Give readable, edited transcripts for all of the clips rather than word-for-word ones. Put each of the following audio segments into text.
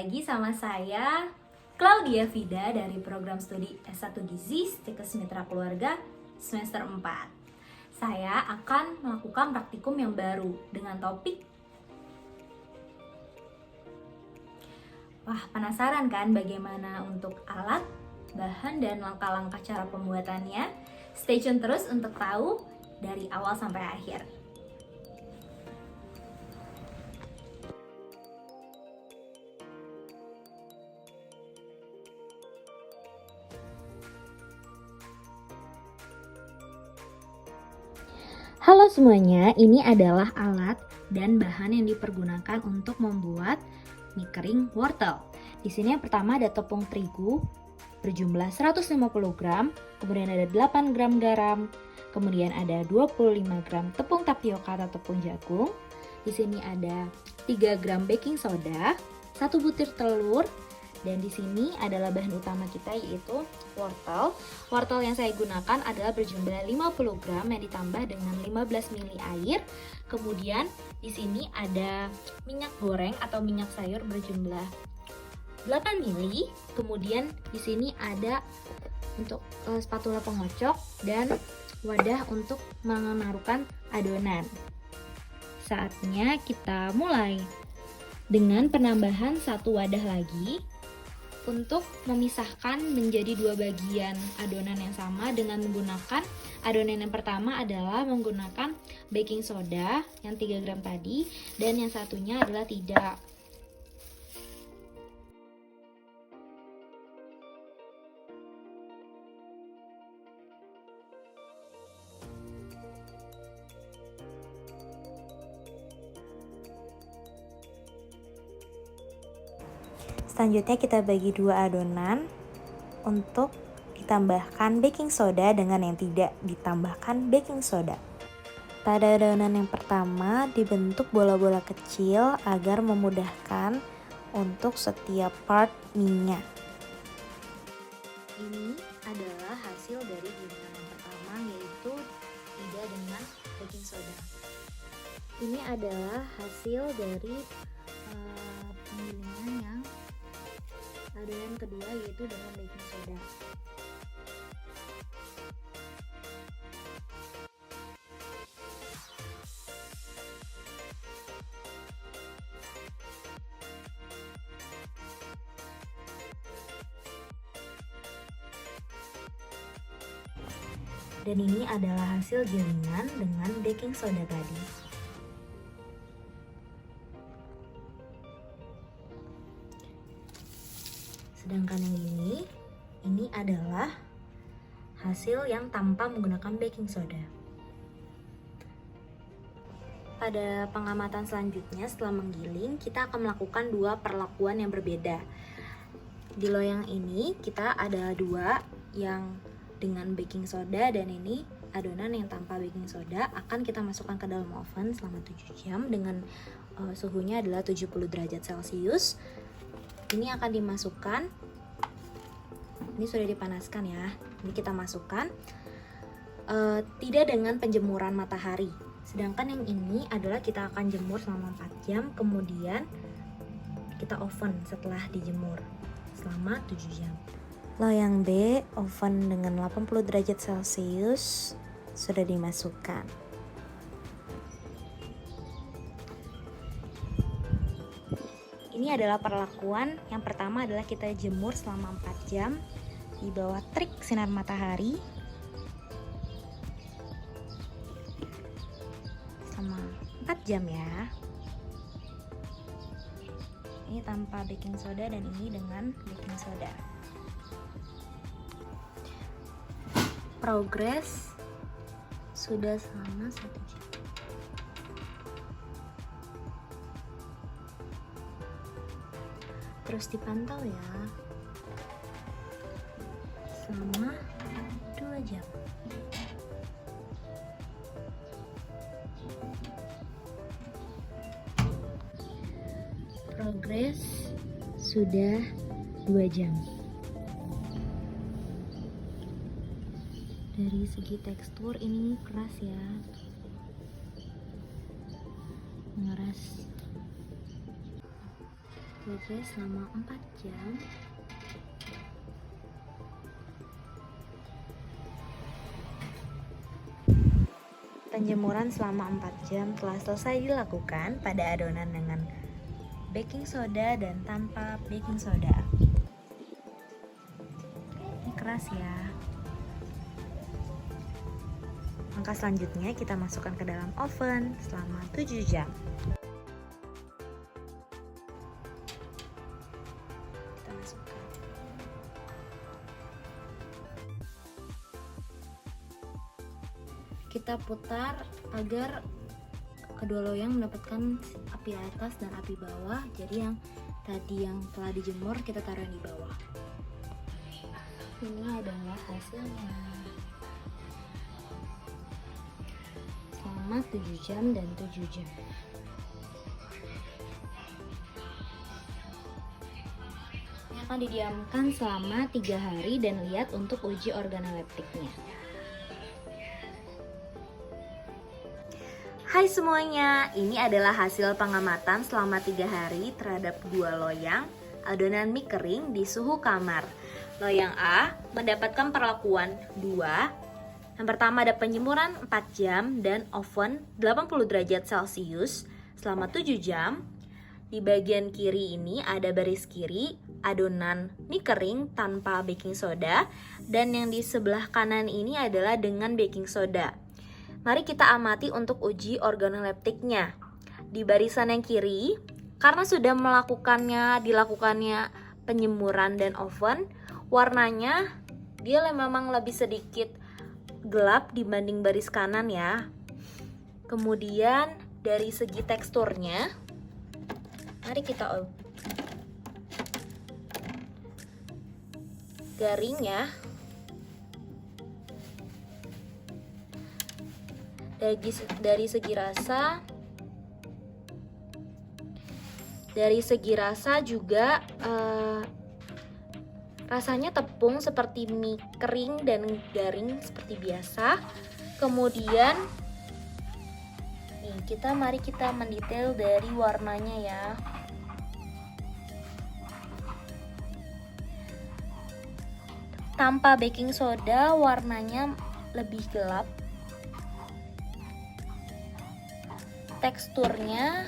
lagi sama saya Claudia Vida dari program studi S1 Gizi Stikes Mitra Keluarga semester 4. Saya akan melakukan praktikum yang baru dengan topik penasaran kan bagaimana untuk alat, bahan, dan langkah-langkah cara pembuatannya? Stay tune terus untuk tahu dari awal sampai akhir. Halo semuanya, ini adalah alat dan bahan yang dipergunakan untuk membuat mie kering wortel. Di sini yang pertama ada tepung terigu berjumlah 150 gram, kemudian ada 8 gram garam, kemudian ada 25 gram tepung tapioka atau tepung jagung. Di sini ada 3 gram baking soda, 1 butir telur, dan di sini adalah bahan utama kita yaitu wortel. Wortel yang saya gunakan adalah berjumlah 50 gram yang ditambah dengan 15 ml air. Kemudian di sini ada minyak goreng atau minyak sayur berjumlah 8 ml. Kemudian di sini ada untuk spatula pengocok dan wadah untuk menaruhkan adonan. Saatnya kita mulai dengan penambahan satu wadah lagi untuk memisahkan menjadi dua bagian adonan yang sama dengan menggunakan adonan yang pertama adalah menggunakan baking soda yang 3 gram tadi dan yang satunya adalah tidak. Selanjutnya kita bagi dua adonan untuk ditambahkan baking soda dengan yang tidak ditambahkan baking soda. Pada adonan yang pertama dibentuk bola-bola kecil agar memudahkan untuk setiap part mie-nya. Ini adalah hasil dari gilingan yang pertama yaitu tidak dengan baking soda. Ini adalah hasil dari penggilingan yang adonan kedua yaitu dengan baking soda. Dan ini adalah hasil gilingan dengan baking soda tadi. Sedangkan yang ini adalah hasil yang tanpa menggunakan baking soda. Pada pengamatan selanjutnya setelah menggiling, kita akan melakukan dua perlakuan yang berbeda. Di loyang ini kita ada dua yang dengan baking soda dan ini adonan yang tanpa baking soda akan kita masukkan ke dalam oven selama 7 jam dengan suhunya adalah 70 derajat Celcius. Ini akan dimasukkan, ini sudah dipanaskan ya, ini kita masukkan tidak dengan penjemuran matahari. Sedangkan yang ini adalah kita akan jemur selama 4 jam, kemudian kita oven setelah dijemur selama 7 jam. Loyang B, oven dengan 80 derajat Celcius sudah dimasukkan. Ini adalah perlakuan yang pertama adalah kita jemur selama 4 jam di bawah terik sinar matahari selama 4 jam ya. Ini tanpa baking soda dan ini dengan baking soda. Progres sudah selama 1 jam. Terus dipantau ya selama 2 jam. Progres sudah 2 jam. Dari segi tekstur ini keras ya, mengeras. Oke, selama 4 jam. Penjemuran selama 4 jam telah selesai dilakukan pada adonan dengan baking soda dan tanpa baking soda. Ini keras ya. Langkah selanjutnya kita masukkan ke dalam oven selama 7 jam. Kita masukkan. Kita putar agar kedua loyang mendapatkan api atas dan api bawah. Jadi yang tadi yang telah dijemur kita taruh di bawah. Ini adalah hasilnya. Selama 7 jam dan 7 jam. Ini akan didiamkan selama 3 hari dan lihat untuk uji organoleptiknya. Hai semuanya, ini adalah hasil pengamatan selama 3 hari terhadap 2 loyang adonan mie kering di suhu kamar. Loyang A mendapatkan perlakuan 2. Yang pertama ada penjemuran 4 jam dan oven 80 derajat Celcius selama 7 jam. Di bagian kiri ini ada baris kiri adonan mie kering tanpa baking soda, dan yang di sebelah kanan ini adalah dengan baking soda. Mari kita amati untuk uji organoleptiknya. Di barisan yang kiri, karena sudah dilakukannya penjemuran dan oven, warnanya dia memang lebih sedikit gelap dibanding baris kanan ya. Kemudian dari segi teksturnya, mari kita garing ya. Dari segi rasa juga rasanya tepung seperti mie kering dan garing seperti biasa. Kemudian mari kita mendetail dari warnanya ya. Tanpa baking soda warnanya lebih gelap. Teksturnya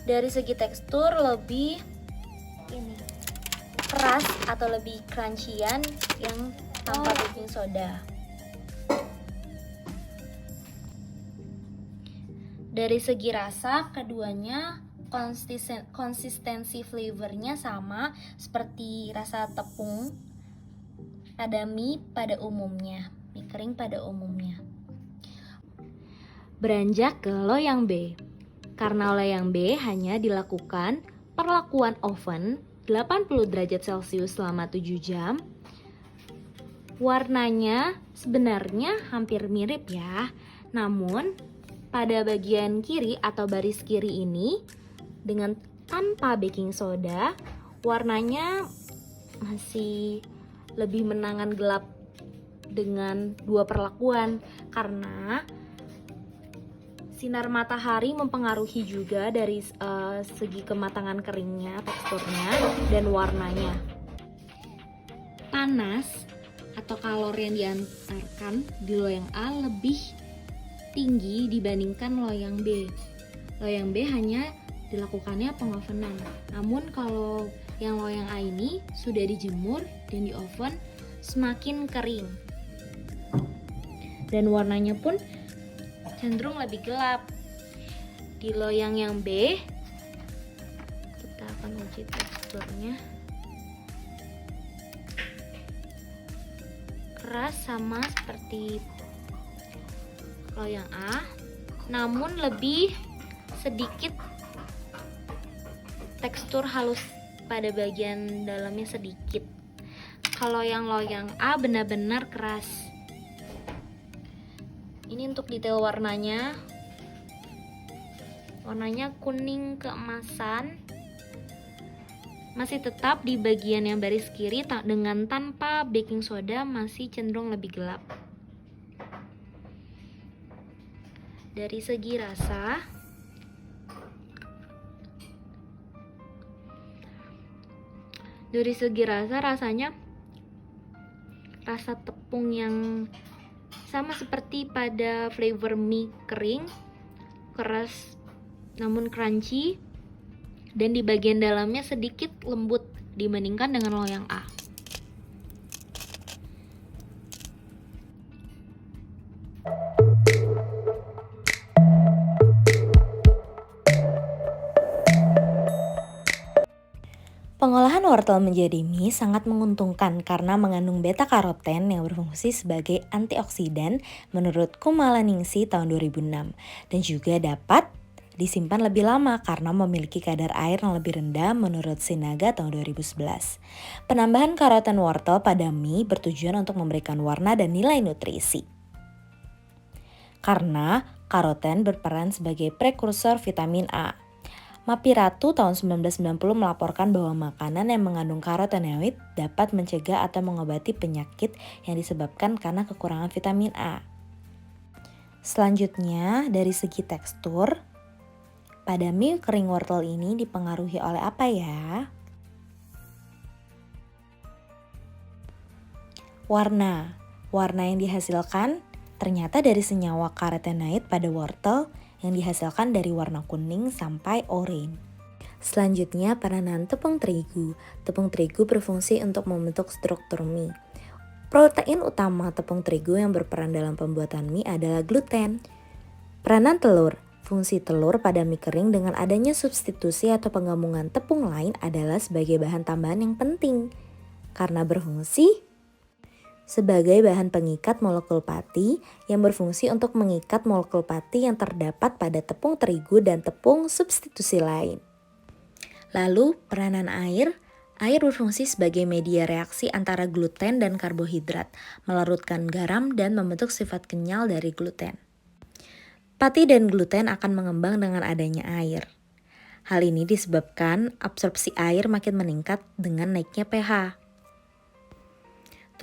dari segi tekstur lebih keras atau lebih crunchyan yang tanpa baking soda. Dari segi rasa keduanya konsistensi flavornya sama seperti rasa tepung pada mie kering pada umumnya. Beranjak ke loyang B. Karena loyang B hanya dilakukan perlakuan oven 80 derajat Celcius selama 7 jam. Warnanya sebenarnya hampir mirip ya. Namun pada bagian kiri atau baris kiri ini dengan tanpa baking soda, warnanya masih lebih menangan gelap dengan 2 perlakuan karena sinar matahari mempengaruhi juga dari segi kematangan keringnya, teksturnya, dan warnanya. Panas atau kalori yang diantarkan di loyang A lebih tinggi dibandingkan loyang B. Loyang B hanya dilakukannya pengovenan. Namun kalau yang loyang A ini sudah dijemur dan di oven semakin kering. Dan warnanya pun cenderung lebih gelap. Di loyang yang B kita akan uji teksturnya. Keras sama seperti loyang A, namun lebih sedikit tekstur halus pada bagian dalamnya sedikit. Kalau yang loyang A benar-benar keras. Ini untuk detail warnanya. Warnanya kuning keemasan. Masih tetap di bagian yang baris kiri dengan tanpa baking soda masih cenderung lebih gelap. Dari segi rasa, rasanya rasa tepung yang sama seperti pada flavor mie kering, keras namun crunchy, dan di bagian dalamnya sedikit lembut dibandingkan dengan loyang A. Pengolahan wortel menjadi mie sangat menguntungkan karena mengandung beta-karoten yang berfungsi sebagai antioksidan menurut Kumala Ningsi tahun 2006 dan juga dapat disimpan lebih lama karena memiliki kadar air yang lebih rendah menurut Sinaga tahun 2011. Penambahan karoten wortel pada mie bertujuan untuk memberikan warna dan nilai nutrisi. Karena karoten berperan sebagai prekursor vitamin A. Mapiratu tahun 1990 melaporkan bahwa makanan yang mengandung karotenoid dapat mencegah atau mengobati penyakit yang disebabkan karena kekurangan vitamin A. Selanjutnya, dari segi tekstur, pada mie kering wortel ini dipengaruhi oleh apa ya? Warna. Warna yang dihasilkan ternyata dari senyawa karotenoid pada wortel yang dihasilkan dari warna kuning sampai oranye. Selanjutnya, peranan tepung terigu. Tepung terigu berfungsi untuk membentuk struktur mie. Protein utama tepung terigu yang berperan dalam pembuatan mie adalah gluten. Peranan telur. Fungsi telur pada mie kering dengan adanya substitusi atau penggabungan tepung lain adalah sebagai bahan tambahan yang penting. Karena berfungsi sebagai bahan pengikat molekul pati yang berfungsi untuk mengikat molekul pati yang terdapat pada tepung terigu dan tepung substitusi lain. Lalu, peranan air. Air berfungsi sebagai media reaksi antara gluten dan karbohidrat, melarutkan garam dan membentuk sifat kenyal dari gluten. Pati dan gluten akan mengembang dengan adanya air. Hal ini disebabkan absorpsi air makin meningkat dengan naiknya pH.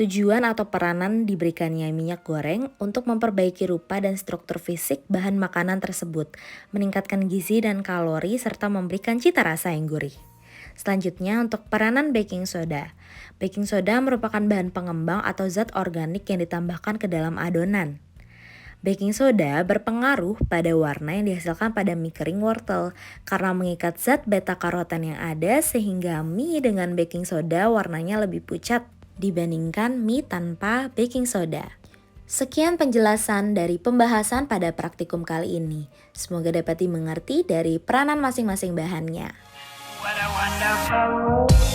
Tujuan atau peranan diberikannya minyak goreng untuk memperbaiki rupa dan struktur fisik bahan makanan tersebut, meningkatkan gizi dan kalori, serta memberikan cita rasa yang gurih. Selanjutnya untuk peranan baking soda. Baking soda merupakan bahan pengembang atau zat organik yang ditambahkan ke dalam adonan. Baking soda berpengaruh pada warna yang dihasilkan pada mie kering wortel karena mengikat zat beta-karoten yang ada sehingga mie dengan baking soda warnanya lebih pucat dibandingkan mie tanpa baking soda. Sekian penjelasan dari pembahasan pada praktikum kali ini. Semoga dapat dimengerti dari peranan masing-masing bahannya. What a wonderful